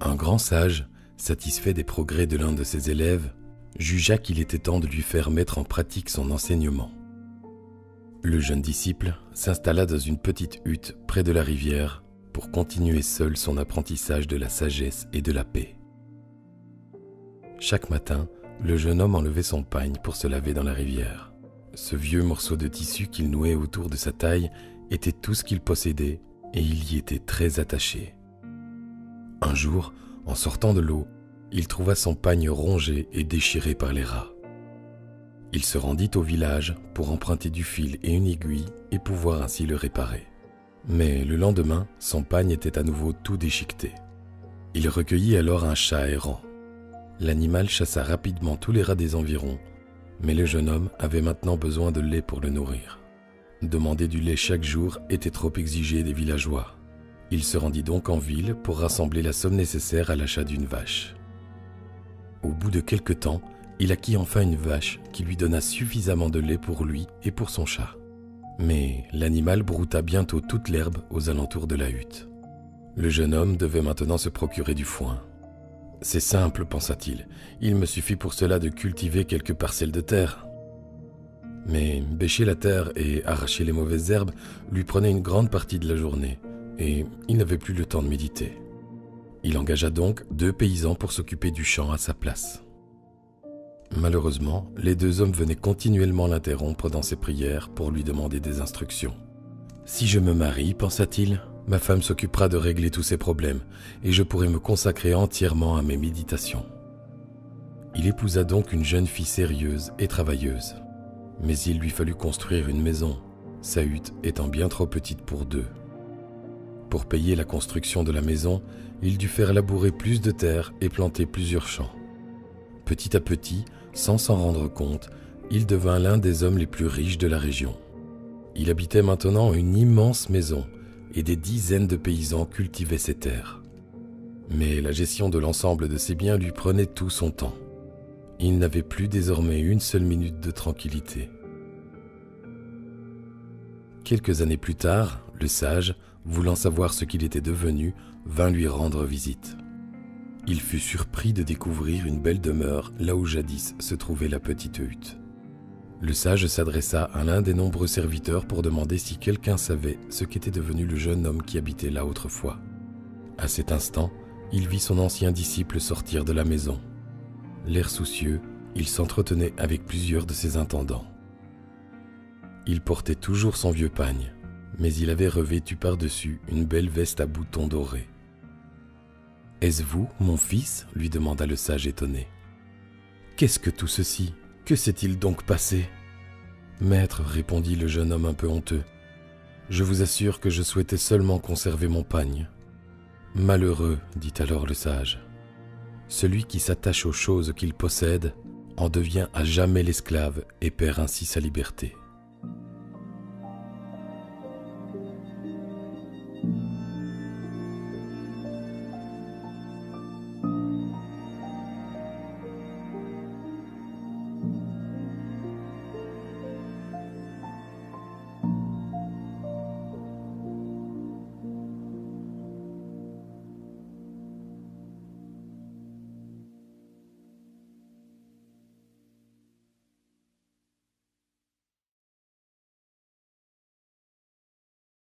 Un grand sage, satisfait des progrès de l'un de ses élèves, jugea qu'il était temps de lui faire mettre en pratique son enseignement. Le jeune disciple s'installa dans une petite hutte près de la rivière pour continuer seul son apprentissage de la sagesse et de la paix. Chaque matin, le jeune homme enlevait son pagne pour se laver dans la rivière. Ce vieux morceau de tissu qu'il nouait autour de sa taille était tout ce qu'il possédait et il y était très attaché. Un jour, en sortant de l'eau, il trouva son pagne rongé et déchiré par les rats. Il se rendit au village pour emprunter du fil et une aiguille et pouvoir ainsi le réparer. Mais le lendemain, son pagne était à nouveau tout déchiqueté. Il recueillit alors un chat errant. L'animal chassa rapidement tous les rats des environs, mais le jeune homme avait maintenant besoin de lait pour le nourrir. Demander du lait chaque jour était trop exigé des villageois. Il se rendit donc en ville pour rassembler la somme nécessaire à l'achat d'une vache. Au bout de quelque temps, il acquit enfin une vache qui lui donna suffisamment de lait pour lui et pour son chat. Mais l'animal brouta bientôt toute l'herbe aux alentours de la hutte. Le jeune homme devait maintenant se procurer du foin. « C'est simple, pensa-t-il, il me suffit pour cela de cultiver quelques parcelles de terre. » Mais bêcher la terre et arracher les mauvaises herbes lui prenait une grande partie de la journée, et il n'avait plus le temps de méditer. Il engagea donc 2 paysans pour s'occuper du champ à sa place. Malheureusement, les 2 hommes venaient continuellement l'interrompre dans ses prières pour lui demander des instructions. « Si je me marie, pensa-t-il, ma femme s'occupera de régler tous ces problèmes et je pourrai me consacrer entièrement à mes méditations. » Il épousa donc une jeune fille sérieuse et travailleuse. Mais il lui fallut construire une maison, sa hutte étant bien trop petite pour 2. Pour payer la construction de la maison, il dut faire labourer plus de terre et planter plusieurs champs. Petit à petit, sans s'en rendre compte, il devint l'un des hommes les plus riches de la région. Il habitait maintenant une immense maison et des dizaines de paysans cultivaient ses terres. Mais la gestion de l'ensemble de ses biens lui prenait tout son temps. Il n'avait plus désormais une seule minute de tranquillité. Quelques années plus tard, le sage, voulant savoir ce qu'il était devenu, vint lui rendre visite. Il fut surpris de découvrir une belle demeure là où jadis se trouvait la petite hutte. Le sage s'adressa à l'un des nombreux serviteurs pour demander si quelqu'un savait ce qu'était devenu le jeune homme qui habitait là autrefois. À cet instant, il vit son ancien disciple sortir de la maison. L'air soucieux, il s'entretenait avec plusieurs de ses intendants. Il portait toujours son vieux pagne, mais il avait revêtu par-dessus une belle veste à boutons dorés. « Est-ce vous, mon fils ?» lui demanda le sage étonné. « Qu'est-ce que tout ceci ? Que s'est-il donc passé ?» ?»« Maître, répondit le jeune homme un peu honteux, je vous assure que je souhaitais seulement conserver mon pagne. »« Malheureux, dit alors le sage. Celui qui s'attache aux choses qu'il possède en devient à jamais l'esclave et perd ainsi sa liberté. »